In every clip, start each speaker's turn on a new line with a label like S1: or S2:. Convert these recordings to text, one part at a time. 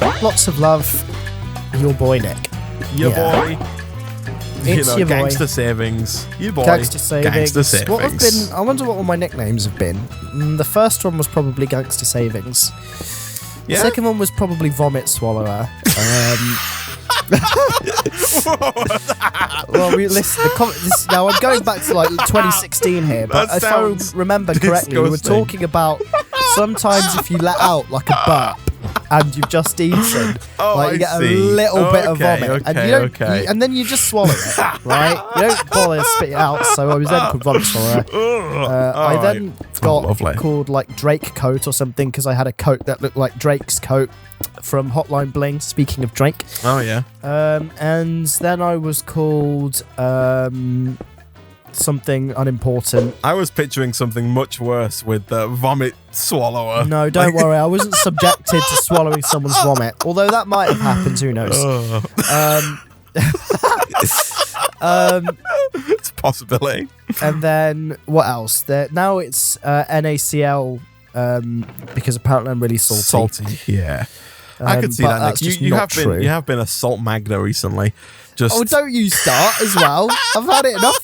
S1: Lots of love, your boy Nick.
S2: Your boy.
S1: It's your boy.
S2: Gangster savings. Your boy.
S1: Gangster savings.
S2: Gangster savings.
S1: What have been? I wonder what all my nicknames have been. The first one was probably Gangster Savings.
S2: Yeah?
S1: The second one was probably Vomit Swallower. Well, listen. Now I'm going back to like 2016 here, but if I remember correctly, we were talking about sometimes if you let out like a burp and you've just eaten, you get a little bit of vomit, and you don't, and then you just swallow it, right? You don't bother to spit it out. So I was then called Vomit Swallower. I then got called like Drake Coat or something because I had a coat that looked like Drake's coat from Hotline Bling. Speaking of Drake.
S2: Oh yeah.
S1: And then I was called something unimportant.
S2: I was picturing something much worse with the Vomit Swallower.
S1: No, don't worry. I wasn't subjected to swallowing someone's vomit, although that might have happened. Who knows?
S2: It's a possibility.
S1: And then what else? Now it's NaCl because apparently I'm really salty.
S2: Yeah. I could see that, Nick. You have been a salt magna recently.
S1: Oh, don't you start as well. I've had it enough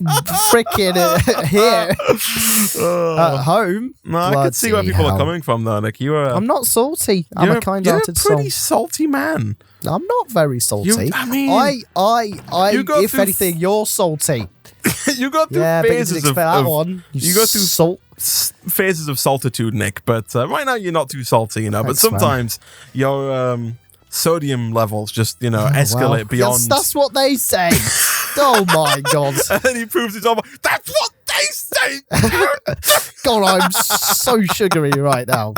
S1: freaking here at home.
S2: No, I could see where people are coming from, though, Nick.
S1: I'm not salty. I'm a kind-hearted soul.
S2: You're a pretty salty man.
S1: I'm not very salty. If anything, you're salty.
S2: You go through phases of phases of saltitude, Nick. But right now, you're not too salty, But sometimes your sodium levels just, escalate beyond.
S1: That's what they say. Oh my god!
S2: And then he proves it over. That's what they say.
S1: God, I'm so sugary right now.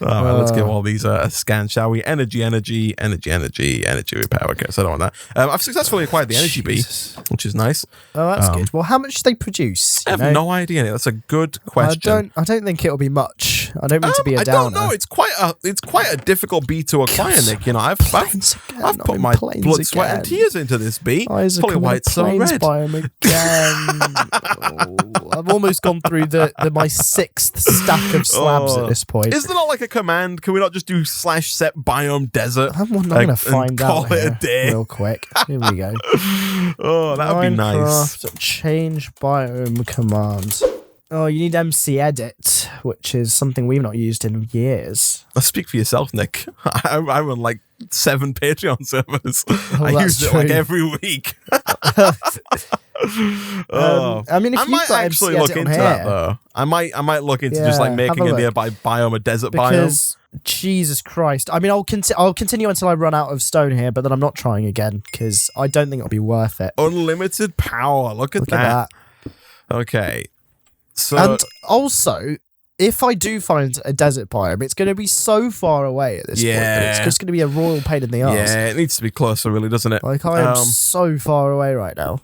S2: Let's give all these a scan, shall we? Energy repair. Okay, so I don't want that. I've successfully acquired the energy bee, which is nice.
S1: Oh, that's good. Well, how much do they produce?
S2: I have no idea. That's a good question.
S1: I don't think it'll be much. I don't mean to be a downer.
S2: I don't know. It's quite a difficult bee to acquire, Nick. I've put my blood, sweat, and tears into this bee. Probably why it's so red.
S1: I've almost gone through my 6th stack of slabs at this point.
S2: Is there not like a command? Can we not just do /set biome desert?
S1: I'm going to find out
S2: call it a day
S1: real quick. Here we go.
S2: Oh, that would be nice.
S1: Change biome command. Oh, you need MC Edit, which is something we've not used in years.
S2: Speak for yourself, Nick. I run like 7 Patreon servers. I use it like every week.
S1: I mean, if
S2: I might actually look into that though. I might look into just like making a nearby biome a desert biome.
S1: Jesus Christ! I mean, I'll continue until I run out of stone here, but then I'm not trying again because I don't think it'll be worth it.
S2: Unlimited power. Look at that. Okay. So,
S1: and also, if I do find a desert biome, it's going to be so far away at this point that it's just going to be a royal pain in the arse.
S2: Yeah, it needs to be closer, really, doesn't it?
S1: Like, I am so far away right now.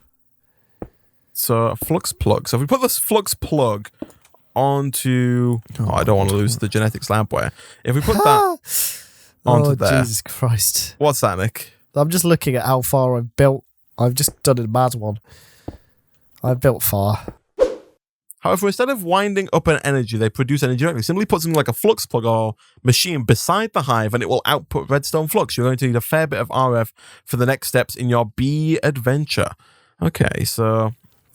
S2: So, a flux plug. So, if we put this flux plug onto... I don't want to lose the genetics labware. If we put that onto there...
S1: Jesus Christ.
S2: What's that, Nick?
S1: I'm just looking at how far I've built. I've just done a mad one. I've built far.
S2: However, instead of winding up an energy, they produce energy directly. Simply put something like a flux plug or machine beside the hive and it will output redstone flux. You're going to need a fair bit of RF for the next steps in your bee adventure. Okay, so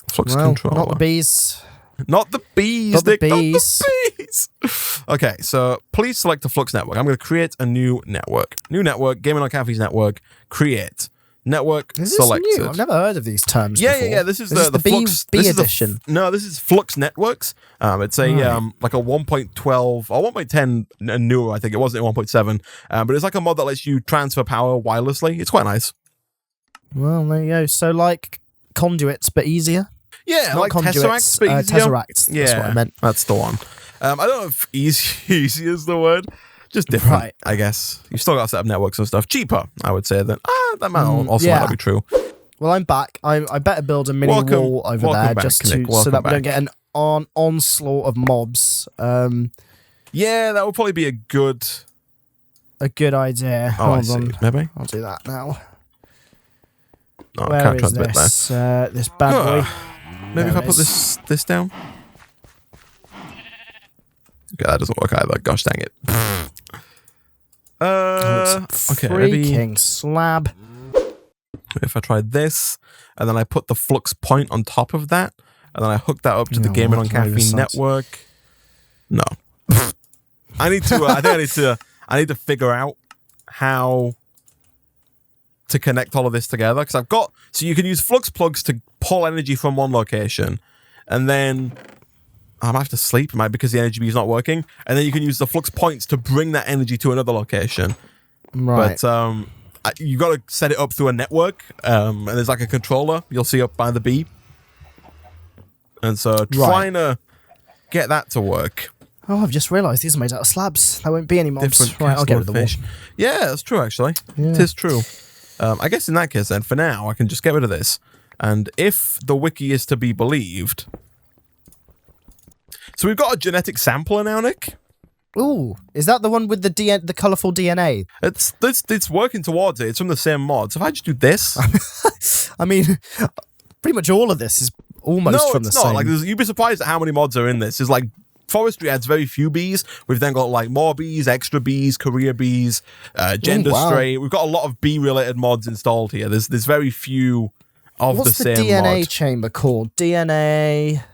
S2: flux controller.
S1: Not the bees.
S2: Not the bees,
S1: Not the
S2: Nick.
S1: bees.
S2: Not the bees. Okay, so please select the flux network. I'm going to create a new network. New network, GamingOnCaffeine's network, create. Network selected.
S1: This new? I've never heard of these terms before.
S2: Yeah. This is the Flux
S1: B edition.
S2: This is Flux Networks. It's a like a 1.12 or 1.10 newer. I think it wasn't 1.7. But it's like a mod that lets you transfer power wirelessly. It's quite nice.
S1: Well, there you go. So like conduits, but easier.
S2: Yeah,
S1: not
S2: like
S1: conduits,
S2: tesseracts, but easier.
S1: Tesseracts. That's what I meant.
S2: That's the one. I don't know if easy is the word. Just different, I guess. You've still got to set up networks and stuff. Cheaper, I would say. That might also might not be true.
S1: Well, I'm back. I better build a mini wall over there just so that we don't get an onslaught of mobs.
S2: Yeah, that would probably be a good
S1: idea.
S2: Hold on. Maybe
S1: I'll do that now.
S2: No,
S1: Where
S2: I can't
S1: is
S2: transmit
S1: this bad boy?
S2: Maybe if I put this down. Okay, that doesn't work either. Gosh dang it.
S1: Okay, freaking slab.
S2: If I tried this, and then I put the flux point on top of that, and then I hook that up to the GamingOnCaffeine network. No. I need to figure out how to connect all of this together, because so you can use flux plugs to pull energy from one location, and then I might have to sleep, because the energy is not working, and then you can use the flux points to bring that energy to another location.
S1: Right.
S2: But you got to set it up through a network, and there's like a controller you'll see up by the B. And so trying to get that to work.
S1: Oh, I've just realised these are made out of slabs. There won't be any mobs. Right, I'll get rid of the fish.
S2: Yeah, that's true, actually. Yeah. It is true. I guess in that case, then, for now, I can just get rid of this. And if the wiki is to be believed... So we've got a genetic sampler now, Nick.
S1: Ooh, is that the one with the colourful DNA?
S2: It's working towards it. It's from the same mod. So if I just do this...
S1: I mean, pretty much all of this is almost from the same...
S2: No, it's not. Like, you'd be surprised at how many mods are in this. It's like... Forestry adds very few bees. We've then got like more bees, extra bees, career bees, gendustry. We've got a lot of bee-related mods installed here. There's very few of the same mod.
S1: What's the DNA chamber called? DNA...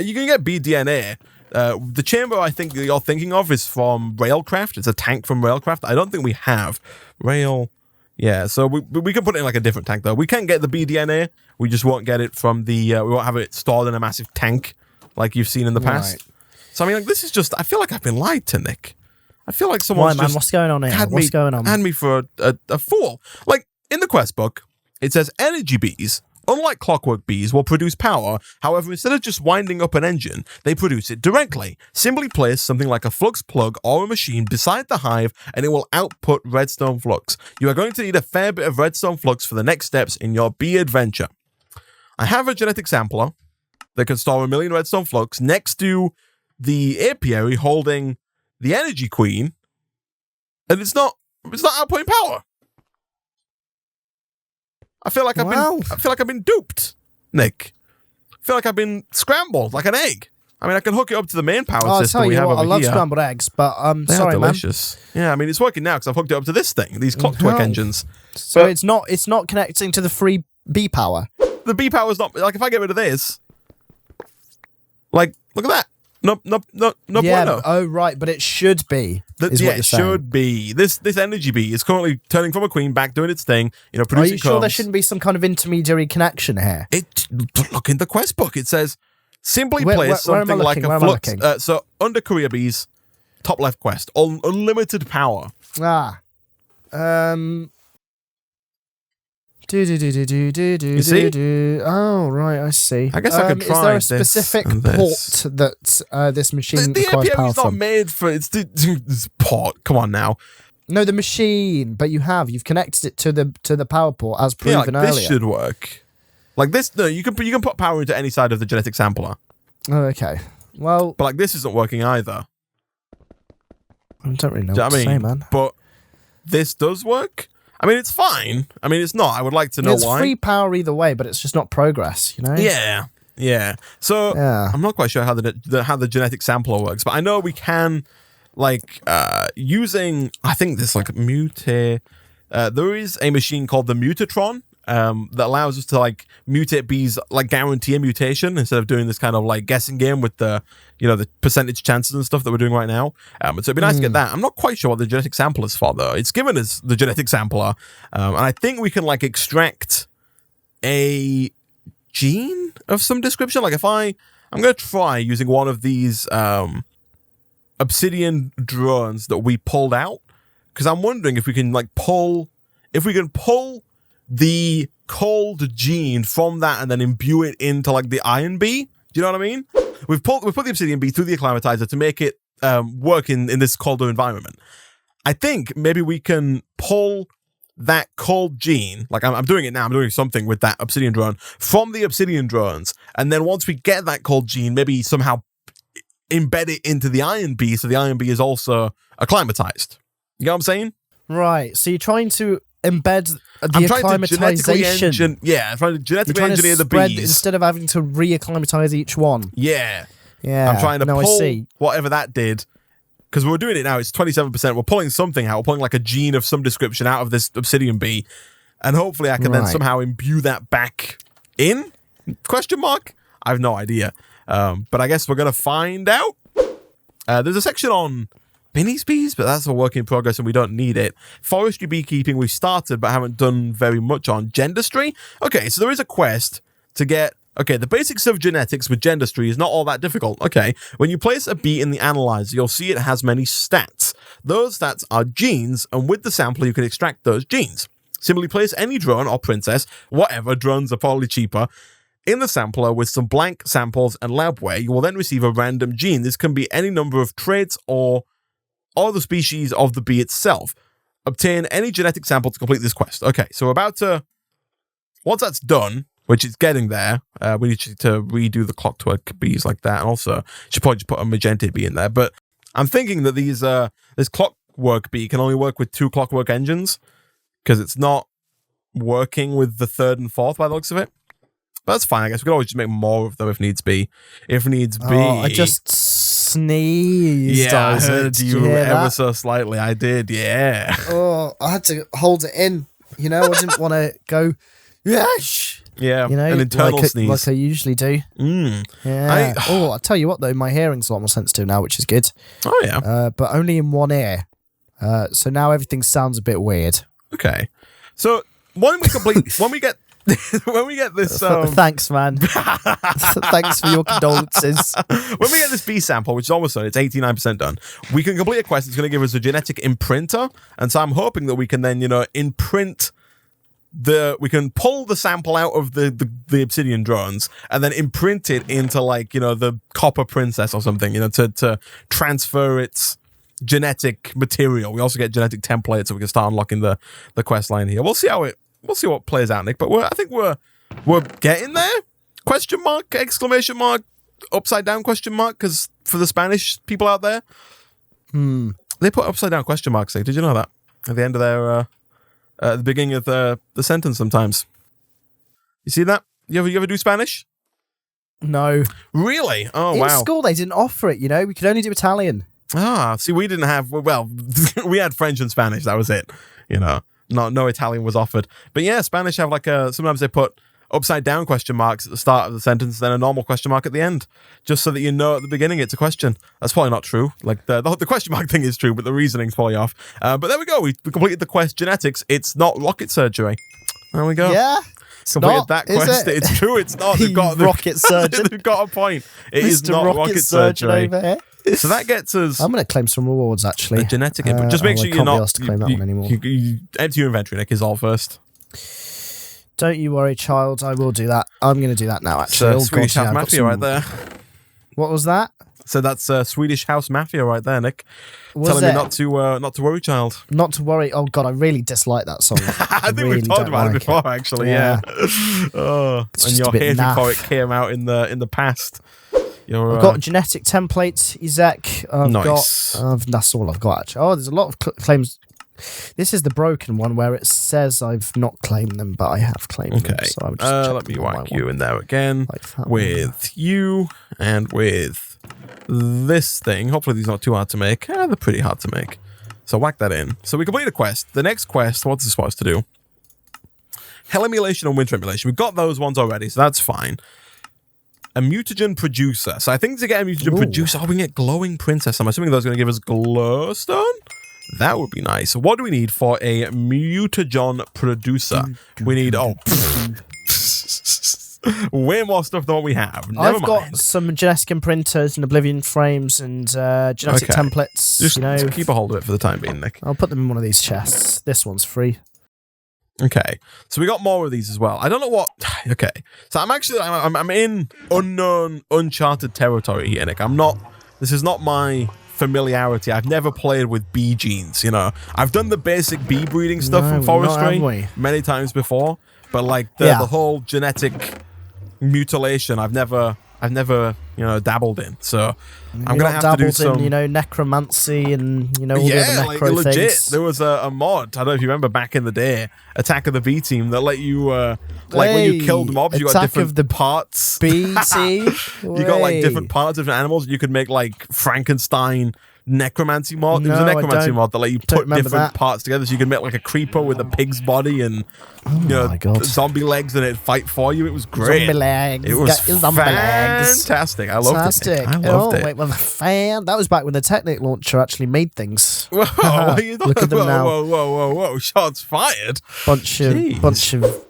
S2: you can get bee DNA. The chamber I think that you're thinking of is from Railcraft. It's a tank from Railcraft. I don't think we have Rail. Yeah, so we can put it in like a different tank though. We can get the bee DNA. We just won't get it from the. We won't have it stored in a massive tank like you've seen in the past.
S1: Right.
S2: So I mean, like this is just. I feel like I've been lied to, Nick. I feel like someone's
S1: just what's going on here? What's going on?
S2: Had me for a fool. Like in the quest book, it says energy bees. Unlike clockwork bees, will produce power. However, instead of just winding up an engine, they produce it directly. Simply place something like a flux plug or a machine beside the hive, and it will output redstone flux. You are going to need a fair bit of redstone flux for the next steps in your bee adventure. I have a genetic sampler that can store 1 million redstone flux next to the apiary holding the energy queen, and it's not outputting power. I feel like I've been duped, Nick. I feel like I've been scrambled like an egg. I mean, I can hook it up to the main power system we have over here.
S1: I love scrambled eggs, but
S2: they
S1: sorry,
S2: are delicious. Man. Yeah, I mean, it's working now because I've hooked it up to this thing, these clockwork engines.
S1: So it's not connecting to the free bee power.
S2: The bee power is not like if I get rid of this. Like, look at that. No bueno.
S1: Oh, right, but it should be.
S2: It should be. This energy bee is currently turning from a queen back, doing its thing, producing
S1: Are you sure
S2: combs.
S1: there shouldn't be some kind of intermediary connection here?
S2: Look in the quest book. It says, simply place something like a flux. So, under career bees, top left quest, unlimited power. You see?
S1: Oh, right, I see.
S2: I guess I could try
S1: this. Is there a specific port that this machine requires power
S2: is not made for it's port. Come on now.
S1: No, the machine, but you've connected it to the power port as proven earlier.
S2: This should work. Like this, no, you can put power into any side of the genetic sampler.
S1: Oh, okay. Well,
S2: but like this isn't working either.
S1: I don't really know what to say, man.
S2: But this does work. I mean, it's fine. I mean, it's not. I would like to know why.
S1: It's free power either way, but it's just not progress, you know?
S2: Yeah. So I'm not quite sure how the genetic sampler works, but I know we can, like, using, I think this, like, there is a machine called the Mutatron that allows us to, like, mutate bees, like, guarantee a mutation instead of doing this kind of, like, guessing game with the, the percentage chances and stuff that we're doing right now. So it'd be nice to get that. I'm not quite sure what the genetic sampler is for, though. It's given us the genetic sampler, and I think we can, like, extract a gene of some description. Like, I'm going to try using one of these obsidian drones that we pulled out, because I'm wondering if we can, like, pull the cold gene from that and then imbue it into like the iron bee. Do you know what I mean? We've put the obsidian bee through the acclimatizer to make it work in this colder environment. I think maybe we can pull that cold gene, like I'm doing it now, I'm doing something with that obsidian drone from the obsidian drones, and then once we get that cold gene, maybe somehow embed it into the iron bee so the iron bee is also acclimatized. You know what I'm saying?
S1: Right. So you're trying to embed the acclimatization.
S2: I'm trying to genetically engineer the bees
S1: instead of having to re-acclimatize each one.
S2: Yeah.
S1: I'm
S2: trying to pull whatever that did because we're doing it now. It's 27%. We're pulling something out. We're pulling like a gene of some description out of this obsidian bee, and hopefully I can then somehow imbue that back in? Question mark? I have no idea. But I guess we're gonna find out. There's a section on binnie's bees, but that's a work in progress and we don't need it. Forestry beekeeping we started but haven't done very much on. Gendustry? Okay, so there is a quest to get... Okay, the basics of genetics with gendustry is not all that difficult. Okay, when you place a bee in the analyzer, you'll see it has many stats. Those stats are genes, and with the sampler, you can extract those genes. Simply place any drone or princess, whatever, drones are probably cheaper, in the sampler with some blank samples and labware. You will then receive a random gene. This can be any number of traits or the species of the bee itself. Obtain any genetic sample to complete this quest. Okay, so we're about to... Once that's done... which is getting there. We need to redo the clockwork bees like that. And also, should probably just put a magenta bee in there. But I'm thinking that this clockwork bee can only work with 2 clockwork engines because it's not working with the 3rd and 4th by the looks of it. But that's fine. I guess we can always just make more of them if needs be. If needs be.
S1: Oh, I just sneezed.
S2: Yeah, I heard you ever so slightly. I did, yeah.
S1: Oh, I had to hold it in. You know, I didn't want to go, yes.
S2: Yeah,
S1: you know,
S2: an internal sneeze.
S1: Like I usually do. Yeah. I'll tell you what, though, my hearing's a lot more sensitive now, which is good.
S2: Oh, yeah.
S1: But only in one ear. So now everything sounds a bit weird.
S2: Okay. So when we get this...
S1: Thanks, man. Thanks for your condolences.
S2: When we get this bee sample, which is almost done, it's 89% done, we can complete a quest that's going to give us a genetic imprinter. And so I'm hoping that we can then, imprint... we can pull the sample out of the obsidian drones and then imprint it into the copper princess or something, to transfer its genetic material. We also get genetic templates so we can start unlocking the quest line here. We'll see what plays out, Nick, but I think we're getting there. Question mark, exclamation mark, upside down question mark, because for the Spanish people out there, they put upside down question marks. Did you know that? At the end of their at the beginning of the sentence sometimes. You see that? You ever do Spanish?
S1: No.
S2: Really? Oh, wow.
S1: In school, they didn't offer it, we could only do Italian.
S2: Ah, see, we didn't have... Well, we had French and Spanish. That was it. No Italian was offered. But yeah, Spanish have sometimes they put upside down question marks at the start of the sentence, then a normal question mark at the end, just so that you know at the beginning it's a question. That's probably not true. The question mark thing is true, but the reasoning's probably off. But there we go. We completed the quest genetics. It's not rocket surgery. There we go.
S1: Yeah.
S2: Completed that quest. It's true. It's not. They've got
S1: rocket surgeon.
S2: They've got a point. It is
S1: Mr.
S2: not rocket surgery.
S1: Over here.
S2: So that gets us.
S1: I'm going to claim some rewards actually.
S2: A genetic input. Just make sure you're not.
S1: To claim that one anymore.
S2: You empty your inventory, Nick. Is all first.
S1: Don't you worry, child. I will do that. I'm going to do that now, actually.
S2: So Swedish House Mafia right there.
S1: What was that?
S2: So that's Swedish House Mafia right there, Nick. Telling me not to worry, child.
S1: Not to worry. Oh, God, I really dislike that song.
S2: I think we've talked about it before, actually, yeah. Oh, and your hatred for it came out in the past.
S1: I've got genetic templates, Isaac.
S2: Nice.
S1: That's all I've got, actually. Oh, there's a lot of claims. This is the broken one where it says I've not claimed them, but I have claimed them.
S2: Okay.
S1: So I would just
S2: let me whack you in there again with you and with this thing. Hopefully these are not too hard to make. They're pretty hard to make. So whack that in. So we complete a quest. The next quest, what's it supposed to do? Hell emulation and winter emulation. We've got those ones already, so that's fine. A mutagen producer. So I think to get a mutagen producer, we can get glowing princess. I'm assuming those are going to give us glowstone. That would be nice. What do we need for a mutagen producer? We need way more stuff than what we have.
S1: I've got some genetic imprinters and oblivion frames and genetic templates.
S2: Just keep a hold of it for the time being, Nick.
S1: I'll put them in one of these chests. This one's free.
S2: Okay, so we got more of these as well. I don't know what. Okay, so I'm in unknown, uncharted territory here, Nick. This is not my familiarity. I've never played with bee genes. I've done the basic bee breeding stuff from Forestry many times before, but the whole genetic mutilation, I've never dabbled in. So I'm gonna have to do some,
S1: necromancy and all the necro
S2: legit
S1: things.
S2: There was a mod, I don't know if you remember back in the day, Attack of the Bee Team, that let you when you killed mobs, you got different parts.
S1: BT.
S2: You got different parts of different animals. You could make Frankenstein necromancy mod.
S1: No,
S2: it was a necromancy mod that let you put different
S1: that.
S2: parts together, so you could make like a creeper with a pig's body and
S1: my God.
S2: zombie legs, and it'd fight for you. It was great.
S1: Zombie legs.
S2: It was
S1: Got your zombie legs.
S2: fantastic. I loved it. I loved it.
S1: Wait, well, that was back when the Technic launcher actually made things.
S2: Whoa, what are you
S1: Look at them now.
S2: Whoa! Shots fired.
S1: Bunch of.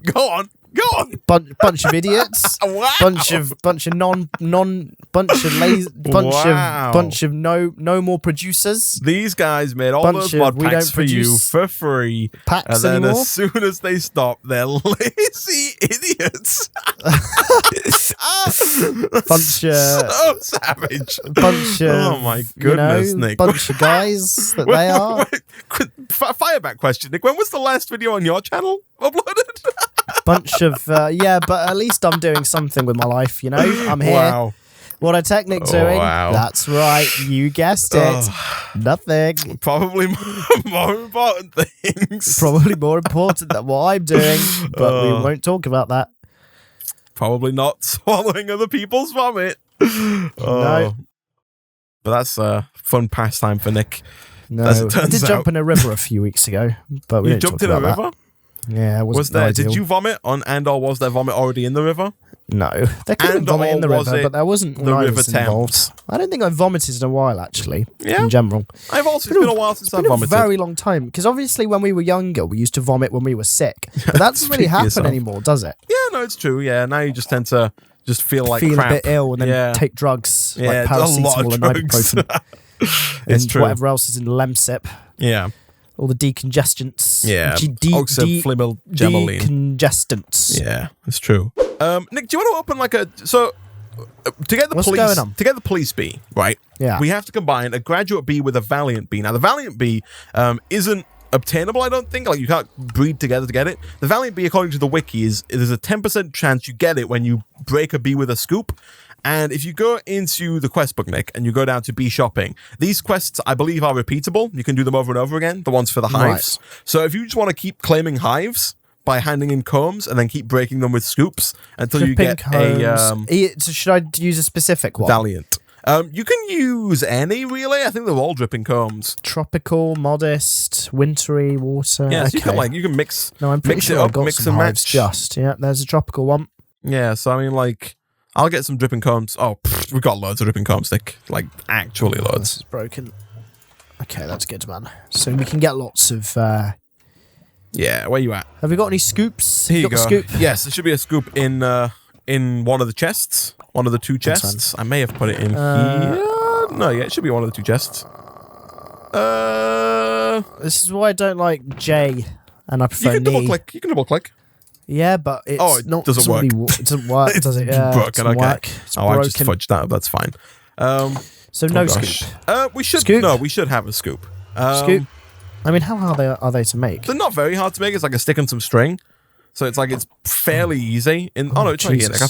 S2: Go on.
S1: Bunch of idiots.
S2: Wow.
S1: Bunch of no more producers.
S2: These guys made all those mod packs for you for free.
S1: Packs
S2: and then
S1: anymore?
S2: as soon as they stop, they're lazy idiots. So savage. Oh my goodness, Nick.
S1: Bunch of guys that they are.
S2: Fireback question, Nick. When was the last video on your channel uploaded?
S1: Bunch of but at least I'm doing something with my life, you know. I'm here.
S2: Wow.
S1: What are Technic doing?
S2: Wow.
S1: That's right, you guessed it. Nothing.
S2: Probably more important things.
S1: Probably more important than what I'm doing, but we won't talk about that.
S2: Probably not swallowing other people's vomit.
S1: No.
S2: But that's a fun pastime for Nick.
S1: No,
S2: as it turns
S1: I did jump in a river a few weeks ago, but we
S2: You
S1: didn't
S2: jumped
S1: talk
S2: in a
S1: about
S2: river?
S1: that. Yeah,
S2: Was there? Did you vomit on, or was there vomit already in the river?
S1: No, there could have been vomit in the river, but there wasn't
S2: the
S1: when I
S2: River
S1: was involved.
S2: Thames?
S1: I don't think I've vomited in a while, actually.
S2: Yeah?
S1: In general,
S2: It's been a while since I've
S1: it's been a
S2: vomited.
S1: very long time. Because obviously, when we were younger, we used to vomit when we were sick, but that doesn't really
S2: Speak for
S1: happen
S2: yourself.
S1: anymore, does it?
S2: Yeah, no, it's true. Yeah, now you just tend to just feel like
S1: Feel
S2: crap.
S1: a bit ill and then take drugs
S2: Yeah,
S1: like
S2: a lot of
S1: paracetamol and
S2: drugs.
S1: ibuprofen
S2: It's
S1: and
S2: true.
S1: whatever else is in Lemsip.
S2: Yeah.
S1: All the decongestants.
S2: Yeah. Oxyflimyl
S1: Decongestants.
S2: Yeah, it's true. Nick, do you want to open like a to get the
S1: What's
S2: police
S1: going on?
S2: to get the police bee, right?
S1: Yeah.
S2: We have to combine a graduate bee with a valiant bee. Now the valiant bee isn't obtainable, I don't think. Like you can't breed together to get it. The valiant bee, according to the wiki, there's a 10% chance you get it when you break a bee with a scoop. And if you go into the quest book, Nick, and you go down to bee shopping, these quests, I believe, are repeatable. You can do them over and over again, the ones for the hives.
S1: Right.
S2: So if you just want to keep claiming hives by handing in combs and then keep breaking them with scoops until you get
S1: So should I use a specific one?
S2: valiant. You can use any, really. I think they're all dripping combs.
S1: Tropical, modest, wintry, water.
S2: Yeah, so
S1: okay.
S2: you can mix.
S1: No, I'm pretty
S2: mix
S1: sure
S2: it
S1: I
S2: up,
S1: got
S2: mix
S1: some
S2: and
S1: hives
S2: match.
S1: just. Yeah, there's a tropical one.
S2: Yeah, so I mean, like, I'll get some dripping combs. Oh, we've got loads of dripping combs, Nick. Like, actually
S1: This
S2: loads.
S1: is broken. Okay, that's good, man. So we can get lots of...
S2: Yeah, where you at?
S1: Have we got any scoops?
S2: Here you
S1: got
S2: go.
S1: the scoop?
S2: Yes, there should be a scoop in one of the chests. One of the two chests. I may have put it in here. No, yeah, it should be one of the two chests.
S1: This is why I don't like J, and I
S2: You
S1: prefer
S2: can
S1: knee.
S2: double click. You can double click.
S1: Yeah, but it's
S2: Oh, it
S1: not.
S2: doesn't work.
S1: It doesn't work, does it? Yeah,
S2: Broken,
S1: it doesn't
S2: okay.
S1: work. It's
S2: I've just
S1: broken.
S2: fudged that up. That's fine.
S1: So no
S2: gosh.
S1: scoop.
S2: We should.
S1: Scoop?
S2: No, we should have a scoop.
S1: Scoop. I mean, how hard are they to make?
S2: They're not very hard to make. It's like a stick and some string. So it's like it's fairly easy. It's right here,
S1: Jesus.
S2: Nick. I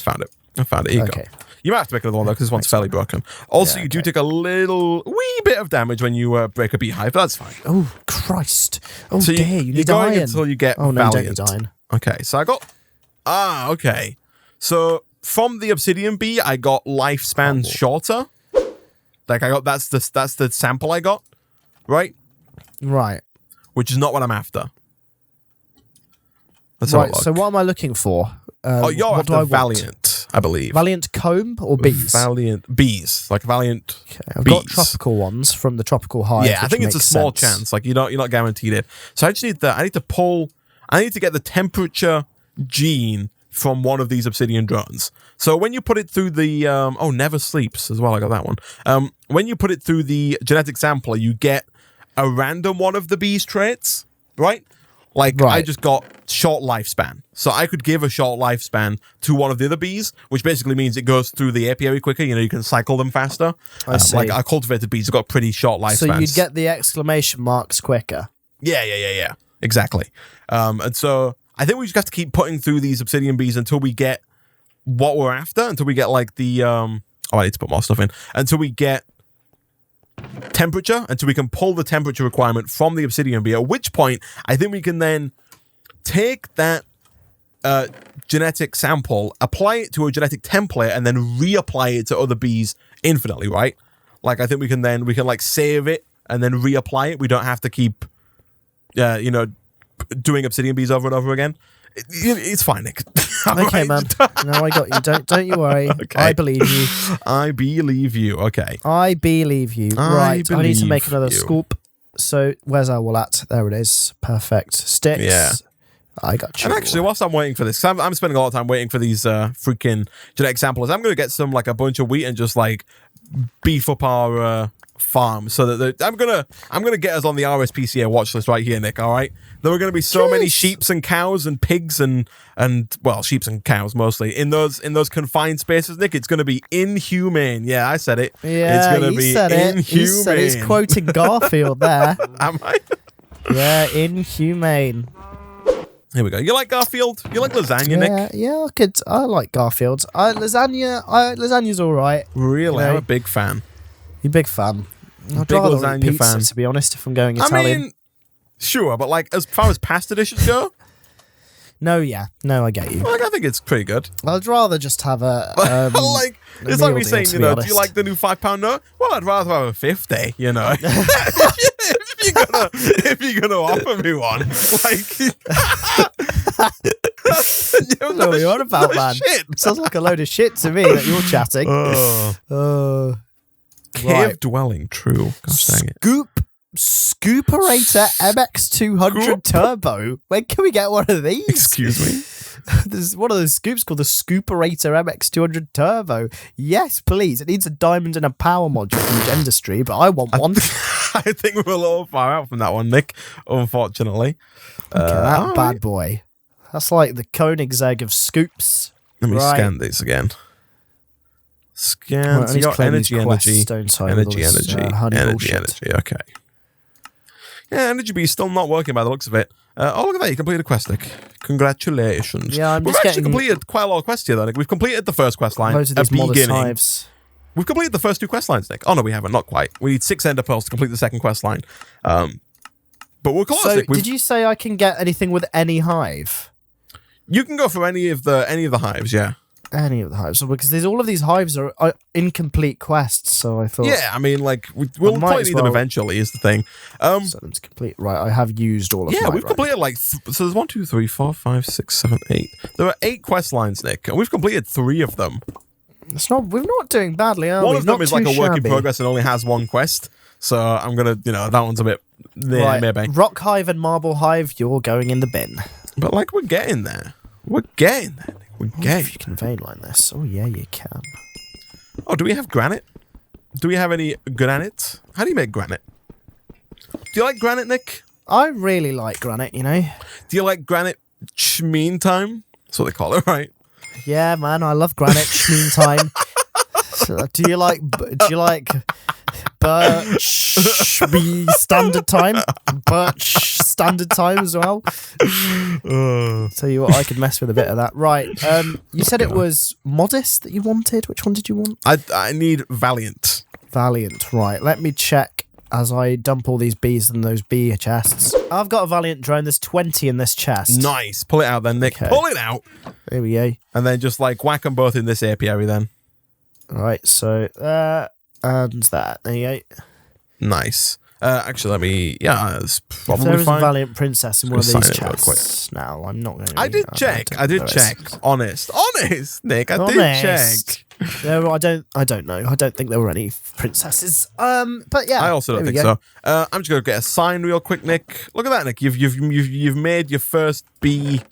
S2: found it. Here you
S1: Okay.
S2: go. You might have to make another one though, because this one's fairly broken. Also,
S1: Yeah,
S2: you do take a wee bit of damage when you break a beehive, but that's fine.
S1: Oh Christ! Oh
S2: So
S1: dear, you
S2: you're
S1: need
S2: going
S1: iron.
S2: until you get
S1: Oh no, you
S2: valiant.
S1: don't need iron.
S2: Okay, so I got. Okay. So from the obsidian bee, I got lifespan shorter. Like I got that's the sample I got, right?
S1: Right.
S2: Which is not what I'm after. Let's have a
S1: Right.
S2: look.
S1: So what am I looking for?
S2: You're
S1: what do I
S2: after
S1: want?
S2: valiant, I believe.
S1: Valiant comb or bees?
S2: Valiant bees, like valiant.
S1: Okay, I've
S2: bees.
S1: got tropical ones from the tropical hive.
S2: Yeah, I
S1: which
S2: think it's a
S1: makes
S2: small
S1: sense.
S2: chance. Like you're not guaranteed it. So I just need I need to get the temperature gene from one of these obsidian drones. So when you put it through the never sleeps as well. I got that one. When you put it through the genetic sampler, you get a random one of the bee's traits, right? Like I just got short lifespan. So I could give a short lifespan to one of the other bees, which basically means it goes through the apiary quicker. You know, you can cycle them faster.
S1: I see.
S2: Like our cultivated bees have got pretty short lifespans.
S1: So you'd get the exclamation marks quicker.
S2: Yeah. Exactly. And so I think we just have to keep putting through these obsidian bees until we get what we're after, until we get like the I need to put more stuff in. Until we get temperature, until we can pull the temperature requirement from the obsidian bee, at which point I think we can then take that genetic sample, apply it to a genetic template, and then reapply it to other bees infinitely, right? Like, I think we can like save it and then reapply it. We don't have to keep, doing obsidian bees over and over again. It's fine, Nick.
S1: Okay, man. No, I got you. Don't you worry. Okay. I believe you.
S2: I believe you. Okay.
S1: I believe you. Right. I need to make another scoop. So where's our wool at? There it is. Perfect. Sticks. Yeah. I got you.
S2: And actually, whilst I'm waiting for this, I'm spending a lot of time waiting for these freaking genetic samples. I'm going to get some, like, a bunch of wheat and just, like, beef up our farm so that I'm gonna get us on the RSPCA watch list right here, Nick. All right, there are going to be so many sheeps and cows and pigs and well, sheeps and cows mostly in those confined spaces, Nick. It's going to be inhumane. Yeah, I said it.
S1: Yeah,
S2: it's going to be inhumane.
S1: He said he's quoting Garfield there.
S2: Am I?
S1: Yeah, inhumane.
S2: Here we go. You like Garfield? You like lasagna, Nick?
S1: Yeah, I like Garfield. Lasagna's all right.
S2: Really, I'm a big fan.
S1: You're a big fan. I'd rather lasagna pizza, fan. To be honest, if I'm going Italian.
S2: I mean, sure, but like as far as pasta dishes go,
S1: no, I get you.
S2: Like, I think it's pretty good.
S1: I'd rather just have a
S2: like it's like me saying, do you like the new £5 note? Well, I'd rather have a 50. If you're gonna offer me one, like,
S1: what are you on about, man? Shit. Sounds like a load of shit to me that you're chatting.
S2: Cave dwelling, true. Gosh dang it.
S1: Scooperator MX200 Turbo. When can we get one of these?
S2: Excuse me.
S1: There's one of those scoops called the Scooperator MX200 Turbo. Yes, please. It needs a diamond and a power module from gendustry, but I want one.
S2: I think we're a little far out from that one, Nick, unfortunately.
S1: That bad boy. That's like the Koenigsegg of scoops.
S2: Let me scan these again. Scan. So you got energy. Okay. Yeah, energy B still not working by the looks of it. Oh, look at that. You completed a quest, Nick. Congratulations.
S1: Yeah,
S2: We've actually completed quite a lot of quests here, though, Nick. We've completed the first quest line.
S1: Those are these modest hives.
S2: We've completed the first 2 quest lines, Nick. Oh, no, we haven't. Not quite. We need 6 ender pearls to complete the second quest line. But we're close,
S1: So,
S2: Nick.
S1: did you say I can get anything with any hive?
S2: You can go for any of the hives, yeah.
S1: Any of the hives, because all of these hives are incomplete quests. So I thought,
S2: yeah, I mean, like we'll probably need them eventually. Is the thing.
S1: So them to complete. Right, I have used all of.
S2: Yeah, we've completed like so. There's 1, 2, 3, 4, 5, 6, 7, 8. There are 8 quest lines, Nick, and we've completed 3 of them.
S1: We're not doing badly, are we?
S2: One of them is like a work in progress and only has 1 quest. So I'm gonna, that one's a bit
S1: right.
S2: Maybe.
S1: Rock hive and marble hive, you're going in the bin.
S2: But like we're getting there. We're getting there.
S1: If you can vein line this. Oh, yeah, you can.
S2: Oh, do we have granite? Do we have any granite? How do you make granite? Do you like granite, Nick?
S1: I really like granite,
S2: Do you like granite meantime? That's what they call it, right?
S1: Yeah, man, I love granite meantime. Do you like birch standard time? Birch standard time as well. Tell you what, I could mess with a bit of that. Right. You said it was modest that you wanted. Which one did you want?
S2: I need valiant.
S1: Valiant. Right. Let me check as I dump all these bees in those bee chests. I've got a valiant drone. There's 20 in this chest.
S2: Nice. Pull it out then, Nick. Okay. Pull it out.
S1: There we go.
S2: And then just like whack them both in this apiary then.
S1: All right. So and that. There you go.
S2: Nice. Actually, let me. Yeah, it's probably
S1: if there is
S2: fine.
S1: a valiant princess in one of these chests. Now, I'm not going to.
S2: I did check. I did check. Honest, Nick. I did check.
S1: No, I don't know. I don't think there were any princesses. But yeah,
S2: I also don't think so. I'm just gonna get a sign real quick, Nick. Look at that, Nick. You've made your first bee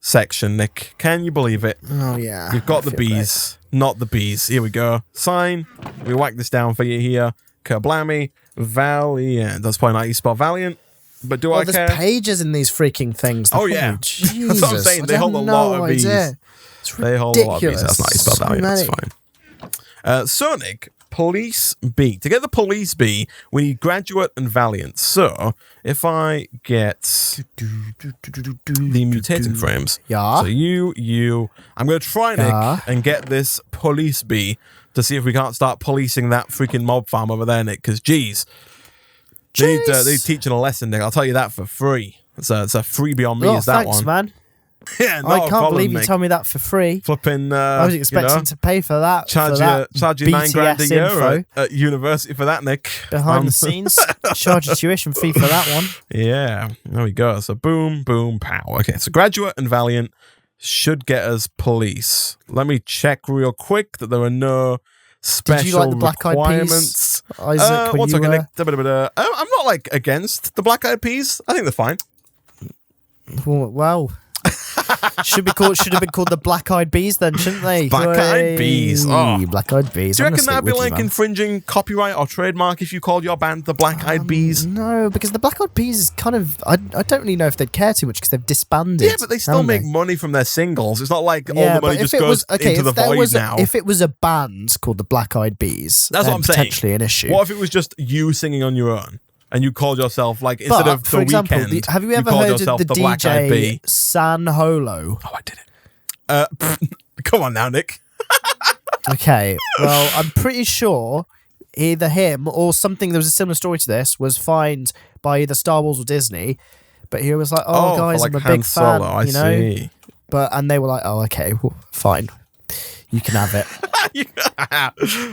S2: section, Nick. Can you believe it?
S1: Oh yeah.
S2: You've got the bees, not the bees. Here we go. Sign. We whack this down for you here. Kerblammy. Valiant. That's probably not how you spell valiant. But do I care?
S1: There's pages in these freaking things.
S2: Yeah.
S1: Jesus.
S2: That's what I'm saying. They hold a lot of bees.
S1: They
S2: hold a lot of bees. That's not how you spell valiant. That's fine. So, Nick, police bee. To get the police bee, we need graduate and valiant. So, if I get the mutating frames.
S1: Yeah.
S2: So I'm going to try, Nick, and get this police bee to see if we can't start policing that freaking mob farm over there, Nick. Because, geez. They're teaching a lesson, Nick. I'll tell you that for free. It's a freebie on me. Is that
S1: thanks,
S2: one?
S1: Man.
S2: Yeah,
S1: I can't believe you told me that for free.
S2: Flipping,
S1: I was expecting to pay for that.
S2: Charge you $9,000 a year at university for that, Nick.
S1: Behind the scenes, charge a tuition fee for that one.
S2: Yeah, there we go. So boom, boom, pow. Okay, so graduate and valiant should get us police. Let me check real quick that there are no special
S1: Did you like the Black Eyed
S2: requirements.
S1: Peas, Isaac?
S2: One second, Nick. I'm not like against the Black Eyed Peas. I think they're fine.
S1: Well, should have been called the Black Eyed Bees then, shouldn't they?
S2: Black Eyed Bees. Oh.
S1: Black Eyed Bees.
S2: Do you reckon that'd be like infringing copyright or trademark if you called your band the Black Eyed Bees?
S1: No, because the Black Eyed Peas is kind of... I don't really know if they'd care too much because they've disbanded.
S2: Yeah, but they still make money from their singles. It's not like all the money just goes into the void now.
S1: If it was a band called the Black Eyed Bees,
S2: that's what I'm saying.
S1: Potentially an issue.
S2: What if it was just you singing on your own? And you called yourself, like, instead of The Weeknd,
S1: have you ever heard of the DJ San Holo?
S2: Oh, I did it. Come on now, Nick.
S1: Okay, well, I'm pretty sure either him or something, there was a similar story to this, was fined by either Star Wars or Disney, but he was like, oh guys, I'm a big fan, you know?
S2: See.
S1: And they were like, oh, okay, well, fine. You can have it.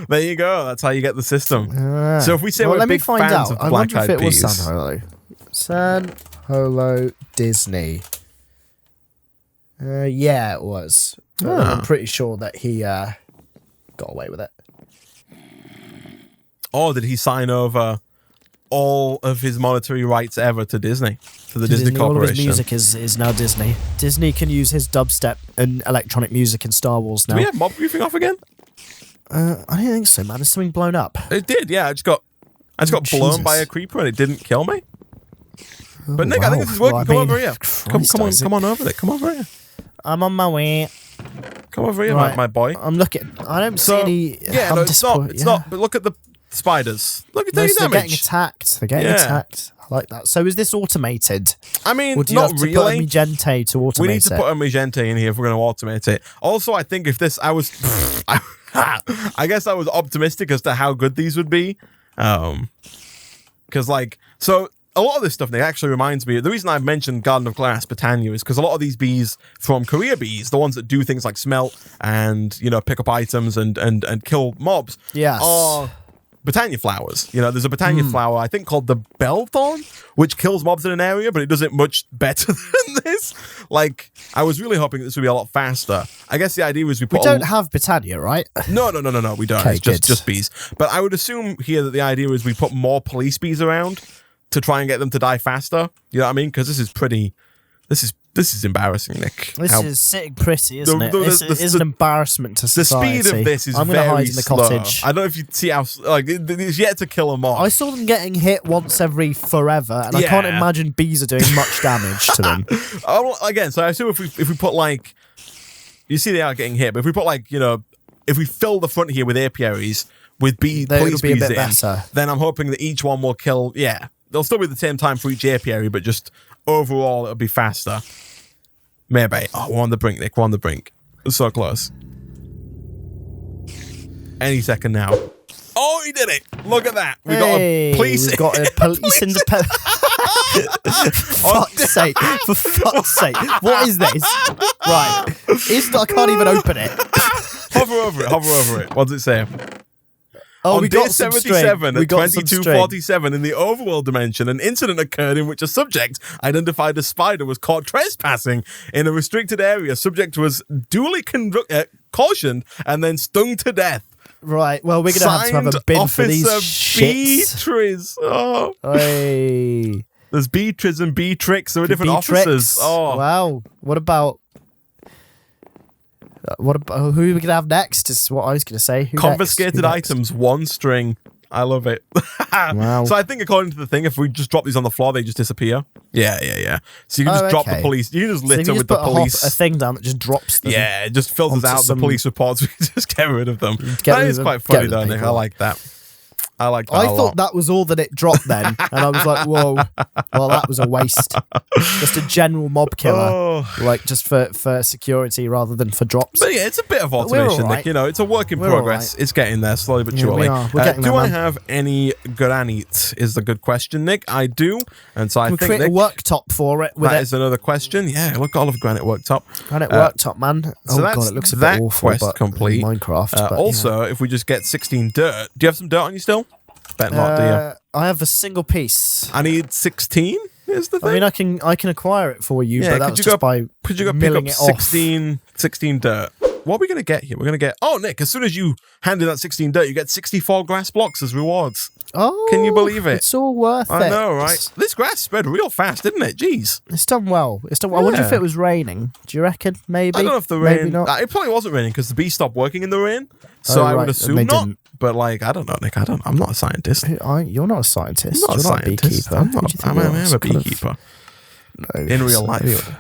S2: There you go. That's how you get the system. So if we say we're big fans of Black Eyed Peas.
S1: San Holo. San Holo Disney. Yeah, it was. I'm pretty sure that he got away with it.
S2: Or did he sign over all of his monetary rights ever to Disney? To the Disney Corporation.
S1: All of his music is now Disney. Disney can use his dubstep and electronic music in Star Wars now.
S2: Do we have mob briefing off again?
S1: I don't think so, man. There's something blown up.
S2: It did, yeah. I just got blown by a creeper and it didn't kill me. But Nick, I think this is working. Well, come over here. Come on over there. Come over here.
S1: I'm on my way.
S2: Come over here, my boy.
S1: I'm looking. I don't see any.
S2: Yeah, no, it's not. But look at the spiders. Look at the damage.
S1: They're getting attacked. They're getting attacked. I like that. So is this automated?
S2: I mean,
S1: or do you
S2: not
S1: have to
S2: really.
S1: Put a Magente to automate it?
S2: We need to put a Magente in here if we're going to automate it. Also, I think if this, I guess I was optimistic as to how good these would be. Because so a lot of this stuff, Nick, actually reminds me, the reason I've mentioned Garden of Glass, Botania, is because a lot of these bees from Korea bees, the ones that do things like smelt and, pick up items and kill mobs, are Botania flowers. There's a Botania flower, I think, called the Bellthorn, which kills mobs in an area, but it does it much better than this. I was really hoping this would be a lot faster. I guess the idea was we
S1: don't have Botania, right?
S2: No, we don't.
S1: Okay,
S2: it's just bees. But I would assume here that the idea was we put more police bees around to try and get them to die faster. You know what I mean? Because this is embarrassing, Nick.
S1: This is sitting pretty, isn't it? It's an embarrassment to society.
S2: The speed of this is
S1: I'm
S2: very
S1: gonna hide in the
S2: slow.
S1: cottage.
S2: I don't know if you see how it's yet to kill a mob.
S1: I saw them getting hit once every forever, and I can't imagine bees are doing much damage to them.
S2: Again, so I assume if we put you see they are getting hit, but if we put if we fill the front here with apiaries with police bees in, better. Then I'm hoping that each one will kill. Yeah, they'll still be the same time for each apiary, but just overall it'll be faster. Maybe. Oh, we're on the brink, Nick. We're on the brink. We're so close. Any second now. Oh, he did it. Look at that. We got a police.
S1: We got a police independent. Fuck's sake. For fuck's sake. What is this? Right. I can't even open it.
S2: Hover over it. What does it say?
S1: Oh,
S2: on day 77 at 22:47 in the overworld dimension, an incident occurred in which a subject identified as Spider was caught trespassing in a restricted area. Subject was duly cautioned and then stung to death.
S1: Right, well, we're going to have a bin for these shits.
S2: Beatrice. Oh.
S1: Hey.
S2: There's Beatrice and Beatrix. There are different officers. Oh.
S1: Wow. What about who are we going to have next is what I was going to say.
S2: Confiscated items, 1 string. I love it.
S1: Wow.
S2: So I think according to the thing, if we just drop these on the floor, they just disappear. Yeah. So you can just drop the police. You can just litter with the police.
S1: A thing down that just drops them.
S2: Yeah, it just filters out the police reports. We can just get rid of them. That is quite funny though, Nick. I like that. I like that
S1: I thought that was all that it dropped then. And I was like, whoa, well, that was a waste. Just a general mob killer. Like, just for security rather than for drops.
S2: But yeah, it's a bit of automation, Nick. You know, it's a work in progress. It's getting there slowly but surely. Do I have any granite is the good question, Nick. I do. And so I think,
S1: create
S2: Nick,
S1: a worktop for it. That
S2: is another question. Yeah, look, all of granite worktop.
S1: Granite worktop, man.
S2: So
S1: oh, God, it looks a bit awful,
S2: quest complete.
S1: Minecraft.
S2: Also, if we just get 16 dirt. Do you have some dirt on you still? Bet not, do you?
S1: I have a single piece.
S2: I need 16. Is the thing?
S1: I mean, I can acquire it for you, but that's just by
S2: could you go pick up 16 dirt? What are we going to get here? We're going to get... Oh, Nick, as soon as you hand in that 16 dirt, you get 64 grass blocks as rewards.
S1: Oh,
S2: can you believe it?
S1: It's all worth it.
S2: I know, right? This grass spread real fast, didn't it? Jeez.
S1: It's done well. I wonder if it was raining. Do you reckon? Maybe.
S2: I don't know if the rain...
S1: Maybe not.
S2: It probably wasn't raining because the bee stopped working in the rain. So I would assume not. Didn't. But like, I don't know, Nick. I'm not a scientist.
S1: You're not a scientist.
S2: I'm not a beekeeper. I'm a beekeeper.
S1: No,
S2: in real life.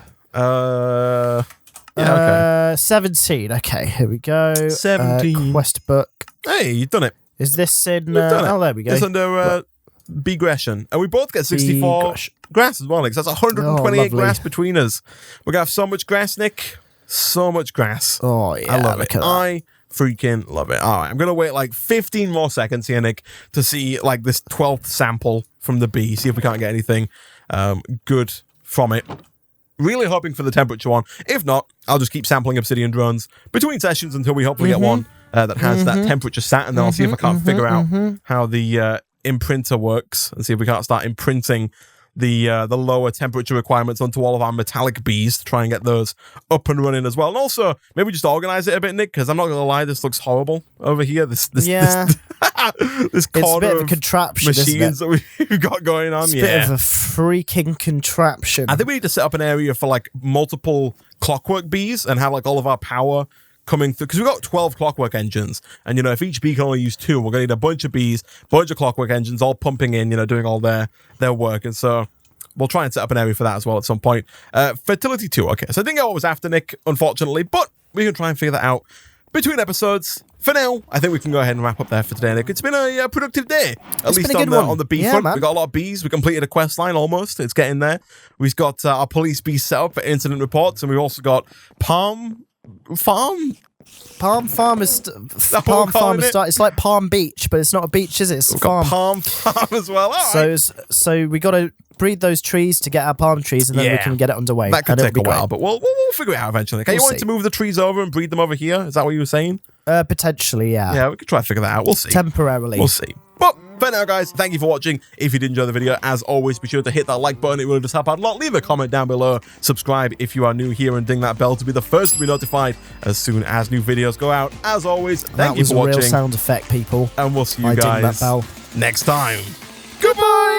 S1: Yeah, okay. 17. Okay, here we go.
S2: 17.
S1: Quest book.
S2: Hey, you've done it.
S1: Is this in... oh, there we go.
S2: It's under Begression. And we both get 64 grass as well, Nick. So that's 128 grass between us. We're going to have so much grass, Nick. So much grass.
S1: Oh, yeah.
S2: I love it. I freaking love it. All right, I'm going to wait like 15 more seconds here, Nick, to see like this 12th sample from the bee. See if we can't get anything good from it. Really hoping for the temperature one. If not, I'll just keep sampling obsidian drones between sessions until we hopefully get one that has that temperature stat, and then I'll see if I can't figure out how the imprinter works and see if we can't start imprinting the lower temperature requirements onto all of our metallic bees to try and get those up and running as well. And also, maybe just organize it a bit, Nick, because I'm not going to lie, this looks horrible over here. This corner
S1: it's a bit of a contraption,
S2: machines that we've got going on.
S1: It's a bit of a freaking contraption.
S2: I think we need to set up an area for like multiple clockwork bees and have like all of our power coming through, because we've got 12 clockwork engines, and you know, if each bee can only use 2, we're gonna need a bunch of bees, bunch of clockwork engines all pumping in, you know, doing all their work. And so we'll try and set up an area for that as well at some point. Fertility 2. Okay, so I think I was after Nick, unfortunately, but we can try and figure that out between episodes. For now, I think we can go ahead and wrap up there for today, Nick. It's been a productive day, at least on the bee front. Man. We got a lot of bees. We completed a quest line almost. It's getting there. We've got our police bees set up for incident reports, and we've also got Palm Farm is it's like Palm Beach, but it's not a beach, is it? It's a farm. Palm as well.
S1: So we got to breed those trees to get our palm trees, and then we can get it underway.
S2: That could take a while, but we'll figure it out eventually. Okay, you want to move the trees over and breed them over here? Is that what you were saying?
S1: Potentially, yeah.
S2: Yeah, we could try to figure that out. We'll see.
S1: Temporarily.
S2: We'll see. But for now, guys, thank you for watching. If you did enjoy the video, as always, be sure to hit that like button. It really does help out a lot. Leave a comment down below. Subscribe if you are new here, and ding that bell to be the first to be notified as soon as new videos go out. As always, thank you for watching.
S1: That was a real sound effect, people.
S2: And we'll see you guys
S1: next time.
S2: Goodbye!